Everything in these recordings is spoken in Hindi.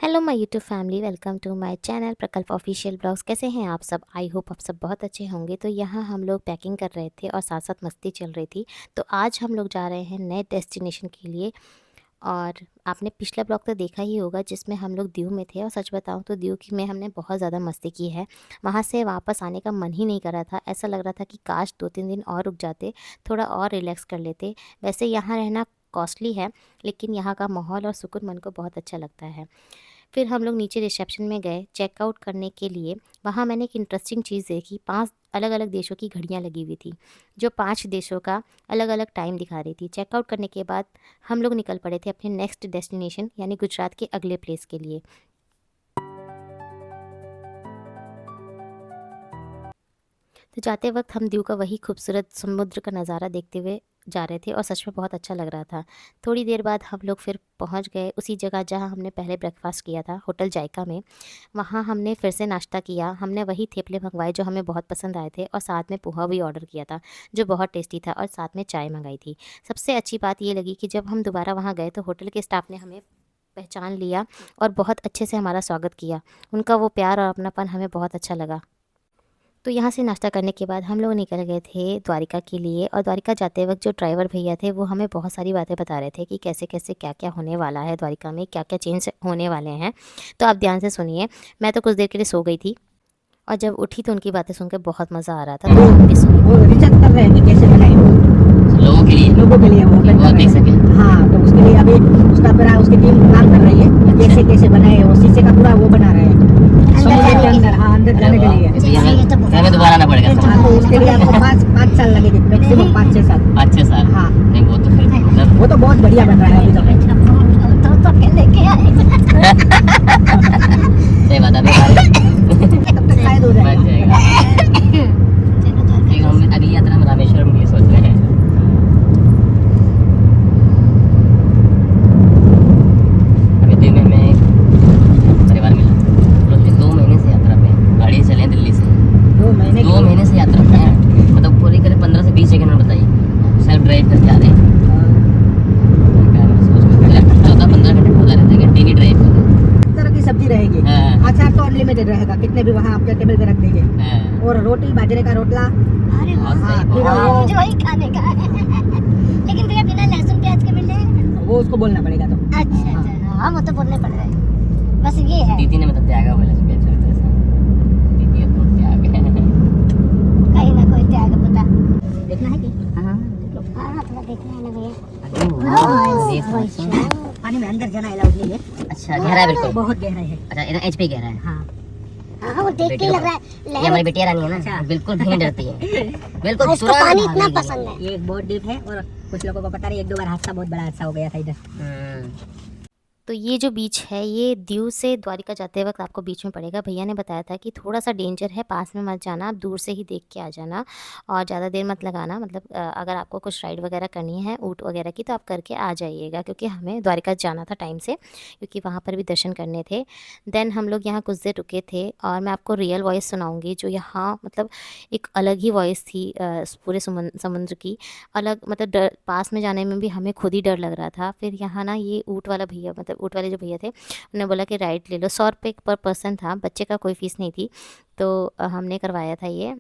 Hello my YouTube family, welcome to my channel Prakalp official blogs. कैसे हैं आप सब? आई होप आप सब बहुत अच्छे होंगे। तो यहाँ हम लोग पैकिंग कर रहे थे और साथ साथ मस्ती चल रही थी। तो आज हम लोग जा रहे हैं नए डेस्टिनेशन के लिए। और आपने पिछला ब्लॉग तो देखा ही होगा जिसमें हम लोग दीव में थे। और सच बताऊँ तो दीव की में हमने बहुत ज़्यादा मस्ती की है। वहाँ से वापस आने का मन ही नहीं कर रहा था। ऐसा लग रहा था कि काश 2-3 दिन और रुक जाते, थोड़ा और रिलैक्स कर लेते। वैसे यहाँ रहना कॉस्टली है, लेकिन यहाँ का माहौल और सुकून मन को बहुत अच्छा लगता है। फिर हम लोग नीचे रिसेप्शन में गए चेकआउट करने के लिए। वहाँ मैंने एक इंटरेस्टिंग चीज़ देखी, 5 अलग-अलग देशों की घड़ियाँ लगी हुई थी, जो 5 देशों का अलग-अलग टाइम दिखा रही थी। चेकआउट करने के बाद हम लोग निकल पड़े थे अपने नेक्स्ट डेस्टिनेशन यानी गुजरात के अगले प्लेस के लिए। तो जाते वक्त हम दीव का वही खूबसूरत समुद्र का नज़ारा देखते हुए जा रहे थे और सच में बहुत अच्छा लग रहा था। थोड़ी देर बाद हम लोग फिर पहुंच गए उसी जगह जहां हमने पहले ब्रेकफास्ट किया था, होटल जायका में। वहां हमने फिर से नाश्ता किया। हमने वही थेपले मंगवाए जो हमें बहुत पसंद आए थे और साथ में पोहा भी ऑर्डर किया था जो बहुत टेस्टी था, और साथ में चाय मंगाई थी। सबसे अच्छी बात ये लगी कि जब हम दोबारा वहाँ गए तो होटल के स्टाफ ने हमें पहचान लिया और बहुत अच्छे से हमारा स्वागत किया। उनका वो प्यार और अपनापन हमें बहुत अच्छा लगा। तो यहाँ से नाश्ता करने के बाद हम लोग निकल गए थे द्वारिका के लिए। और द्वारिका जाते वक्त जो ड्राइवर भैया थे वो हमें बहुत सारी बातें बता रहे थे कि कैसे कैसे क्या क्या होने वाला है, द्वारिका में क्या क्या चेंज होने वाले हैं। तो आप ध्यान से सुनिए। मैं तो कुछ देर के लिए सो गई थी और जब उठी तो उनकी बातें सुनकर बहुत मज़ा आ रहा था। तो आप भी सुनिए। वो रिसर्च कर रहे हैं कि कैसे बनाए लोगों के लिए वो देख सके। हाँ, तो उसके लिए अभी उसका पूरा उसकी टीम काम कर रही है कि कैसे कैसे बनाए। वो शीशे का पूरा वो बना रहे हैं समुद्र के अंदर। हाँ, अंदर जाने के लिए हमें दोबारा आना पड़ेगा। हाँ, तो उसके लिए आपको 5 साल लगेंगे, मैक्सिमम 5-6 साल। 5-6 साल। हाँ, नहीं वो तो फिर मतलब वो तो बहुत बढ़िया बन रहा है अभी सही बात है। तब तक शायद हो बन जाएगा। जाएगा। ठीक, हम अगली यात्रा में रामेश्वरम की सोच रहे हैं। अभी दिन में हमें परिवार मिला, रोज 2 महीने से यात्रा पे गाड़ी से चले हैं दिल्ली से। 2 महीने 2 महीने से यात्रा पे हैं। मतलब पूरी करीब 15 से 20 जगह में बताइए सेल्फ ड्राइव करके आ रहे हैं। 14-15 घंटे हो जा रहे थे डेली ड्राइव कर। तरह की सब्जी रहेगी। हाँ। अचार तो अनलिमिटेड रहेगा, कितने भी वहाँ आपके टेबल पे रख देंगे। हाँ। और रोटी, बाजरे का रोटला। अरे बहुत वाह, सही, फिर बहुत। वो मुझे वही खाने का है। लेकिन भैया बिना लहसुन प्याज के मिल जाएगा? वो उसको बोलना पड़ेगा। तो अच्छा अच्छा, हाँ वो तो बोलने पड़ रहा है। बस ये है, दीदी ने मतलब त्यागा बोला सुबह अच्छा तरह से। दीदी अब तो त्याग है। कहीं ना कोई त्याग पता। देखना है कि हाँ थोड़ा देखना है ना भैया। पानी में अंदर जाना अलाउड नहीं है। अच्छा गहरा है बिल्कुल। बहुत गहरा है। अच्छा इधर एच पे गहरा है। हाँ, हाँ वो देख के ही लग रहा है ये हमारी बेटिया रानी है ना। अच्छा। बिल्कुल भी नहीं डरती है। बिल्कुल इसको तुरंत पानी इतना भागेगी। पसंद है। ये बहुत डीप है और कुछ लोगों को पता नहीं, 1-2 बार हादसा, बहुत बड़ा हादसा हो गया था इधर। तो ये जो बीच है ये दीव से द्वारिका जाते वक्त आपको बीच में पड़ेगा। भैया ने बताया था कि थोड़ा सा डेंजर है, पास में मत जाना, आप दूर से ही देख के आ जाना और ज़्यादा देर मत लगाना। मतलब अगर आपको कुछ राइड वगैरह करनी है ऊँट वगैरह की तो आप करके आ जाइएगा, क्योंकि हमें द्वारिका जाना था टाइम से, क्योंकि वहाँ पर भी दर्शन करने थे। देन हम लोग यहाँ कुछ देर रुके थे और मैं आपको रियल वॉइस सुनाऊँगी जो यहाँ मतलब एक अलग ही वॉइस थी पूरे समुद्र की। अलग मतलब डर, पास में जाने में भी हमें खुद ही डर लग रहा था। फिर यहाँ ना ये ऊँट वाला भैया, मतलब ऊँट वाले जो भैया थे, उन्होंने बोला कि राइड ले लो। 100 रुपये पर पर्सन था, बच्चे का कोई फ़ीस नहीं थी। तो हमने करवाया था ये।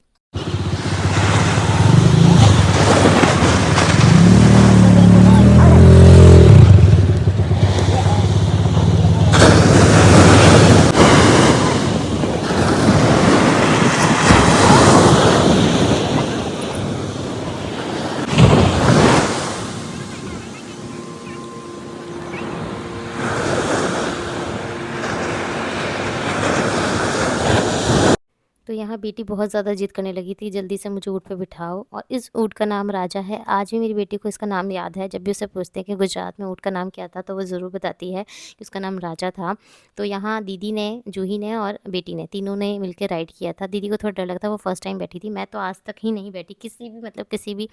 तो यहाँ बेटी बहुत ज़्यादा जिद करने लगी थी, जल्दी से मुझे ऊँट पे बिठाओ। और इस ऊँट का नाम राजा है। आज भी मेरी बेटी को इसका नाम याद है। जब भी उसे पूछते हैं कि गुजरात में ऊँट का नाम क्या था तो वो ज़रूर बताती है कि उसका नाम राजा था। तो यहाँ दीदी ने, जूही ने और बेटी ने, तीनों ने मिलकर राइड किया था। दीदी को थोड़ा डर लगता, वो फर्स्ट टाइम बैठी थी। मैं तो आज तक ही नहीं बैठी किसी भी, मतलब किसी भी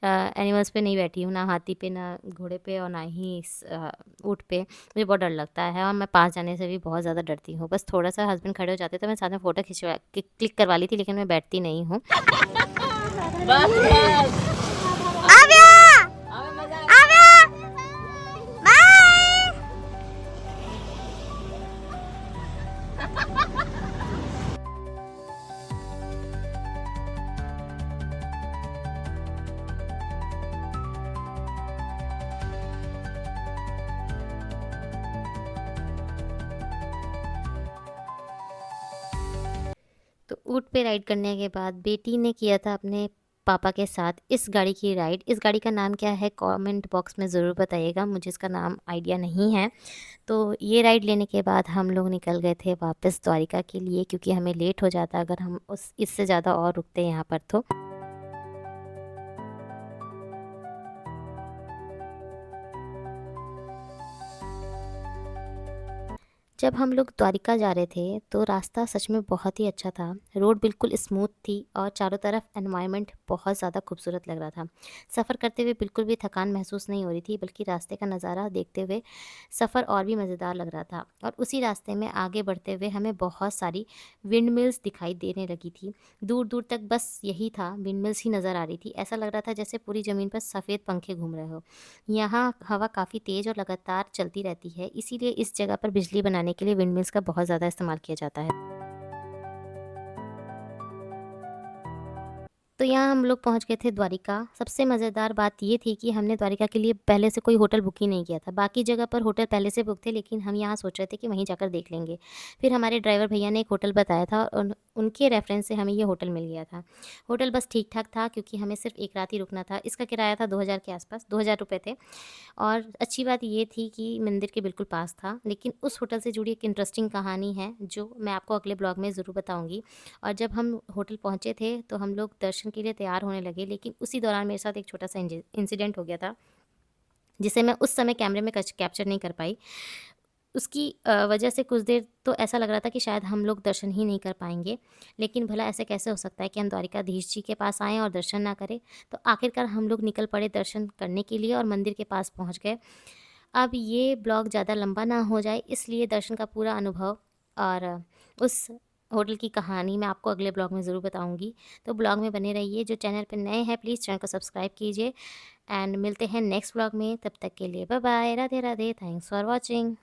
एनिमल्स पे नहीं बैठी हूँ, ना हाथी पे, ना घोड़े पे और ना ही ऊँट पे। मुझे बहुत डर लगता है और मैं पास जाने से भी बहुत ज़्यादा डरती हूँ। बस थोड़ा सा हस्बैंड खड़े हो जाते तो मैं साथ में फ़ोटो क्लिक करवा ली थी, लेकिन मैं बैठती नहीं हूँ। तो ऊँट पे राइड करने के बाद बेटी ने किया था अपने पापा के साथ इस गाड़ी की राइड। इस गाड़ी का नाम क्या है कमेंट बॉक्स में ज़रूर बताइएगा, मुझे इसका नाम आइडिया नहीं है। तो ये राइड लेने के बाद हम लोग निकल गए थे वापस द्वारिका के लिए, क्योंकि हमें लेट हो जाता अगर हम उस इससे ज़्यादा और रुकते यहाँ पर तो। जब हम लोग द्वारिका जा रहे थे तो रास्ता सच में बहुत ही अच्छा था। रोड बिल्कुल स्मूथ थी और चारों तरफ एनवायरनमेंट बहुत ज़्यादा खूबसूरत लग रहा था। सफ़र करते हुए बिल्कुल भी थकान महसूस नहीं हो रही थी, बल्कि रास्ते का नज़ारा देखते हुए सफ़र और भी मज़ेदार लग रहा था। और उसी रास्ते में आगे बढ़ते हुए हमें बहुत सारी विंड मिल्स दिखाई देने लगी थी। दूर दूर तक बस यही था, विंड मिल्स ही नज़र आ रही थी। ऐसा लग रहा था जैसे पूरी ज़मीन पर सफ़ेद पंखे घूम रहे हो। यहाँ हवा काफ़ी तेज़ और लगातार चलती रहती है, इसीलिए इस जगह पर बिजली बनाने के लिए विंडमिल्स का बहुत ज़्यादा इस्तेमाल किया जाता है। तो यहाँ हम लोग पहुँच गए थे द्वारिका। सबसे मज़ेदार बात ये थी कि हमने द्वारिका के लिए पहले से कोई होटल बुक ही नहीं किया था। बाकी जगह पर होटल पहले से बुक थे, लेकिन हम यहाँ सोच रहे थे कि वहीं जाकर देख लेंगे। फिर हमारे ड्राइवर भैया ने एक होटल बताया था और उनके रेफ़रेंस से हमें ये होटल मिल गया था। होटल बस ठीक-ठाक था, क्योंकि हमें सिर्फ़ 1 रात ही रुकना था। इसका किराया था 2000 के आस-पास, ₹2000 थे। और अच्छी बात ये थी कि मंदिर के बिल्कुल पास था। लेकिन उस होटल से जुड़ी एक इंटरेस्टिंग कहानी है, जो मैं आपको अगले ब्लॉग में ज़रूर बताऊँगी। और जब हम होटल पहुँचे थे तो हम लोग दर्शन के लिए तैयार होने लगे, लेकिन उसी दौरान मेरे साथ एक छोटा-सा इंसिडेंट हो गया था, जिसे मैं उस समय कैमरे में कैप्चर नहीं कर पाई। उसकी वजह से कुछ देर तो ऐसा लग रहा था कि शायद हम लोग दर्शन ही नहीं कर पाएँगे। लेकिन भला ऐसे कैसे हो सकता है कि हम द्वारिकाधीश जी के पास आएँ और दर्शन ना करें? तो आखिरकार हम लोग निकल पड़े दर्शन करने के लिए और मंदिर के पास पहुँच गए। अब ये ब्लॉग ज़्यादा लंबा ना हो जाए, इसलिए दर्शन का पूरा अनुभव और उस होटल की कहानी मैं आपको अगले ब्लॉग में ज़रूर बताऊँगी। तो ब्लॉग में बने रहिए। जो चैनल पे नए हैं प्लीज़ चैनल को सब्सक्राइब कीजिए एंड मिलते हैं नेक्स्ट ब्लॉग में। तब तक के लिए bye bye, Radhe Radhe, thanks for watching.